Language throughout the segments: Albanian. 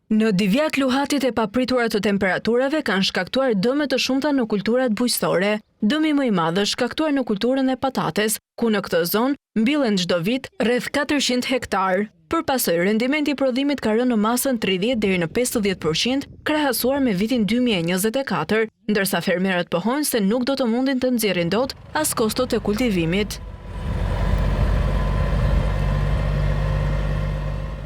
Në Divjak, luhatit e paprituara të temperaturave kanë shkaktuar dëme të shumta në kulturat bujqësore. Dëmi më i madh është shkaktuar në kulturën e patates, ku në këtë zonë mbillen çdo vit rreth 400 hektar. Përpasoj, rendimenti i prodhimit ka rënë në masën 30 deri në 50% krahasuar me vitin 2024, ndërsa fermerët pohojnë se nuk do të mundin të nxjerrin dot as kostot e kultivimit.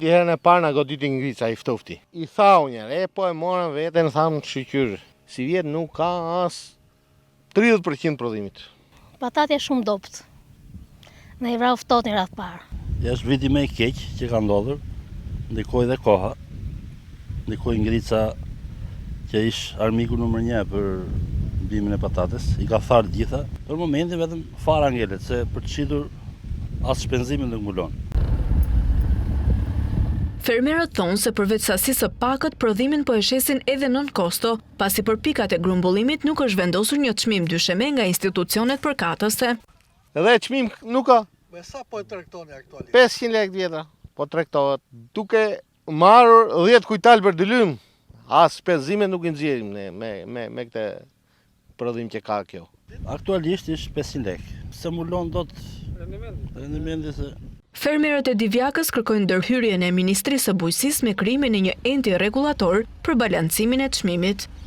Herën e parë na goditi ngrica i ftofti. I thau njerë, po e morën veten, thamë shqyr. Si vjet nuk ka as 30% prodhimit. Patatja shumë dopt. Ne i vrau ftohtin radh parë. Është viti më i keq që ka ndodhur. Ndikoi dhe koha. Ndikoi ngrica që ish armiku numër 1 për mbimin e patates. I ka tharë gjitha. Për momentin vetëm fara ngelet se për të shitur as shpenzimin nuk mbulon. Fermerët thonë se përveç sasisë së pakët, prodhimin po e shesin edhe nën kosto, pasi për pikat e grumbullimit nuk është vendosur një çmim dysheme nga institucionet përkatëse. Edhe çmim nuk ka. Me sa po e tregtoni aktualisht? 500 lekë vjetra, po tregtohet. Duke marrur 10 kujtal për dylym, as shpenzimet nuk i nxjerrim ne me këtë prodhim që ka kjo. Aktualisht është 500 lekë. Se mbulon dot rendimenti se Fermerët e Divjakës kërkojnë ndërhyrjen e Ministrisë së Bujqësisë me krijimin e një enti rregullator për balancimin e çmimit.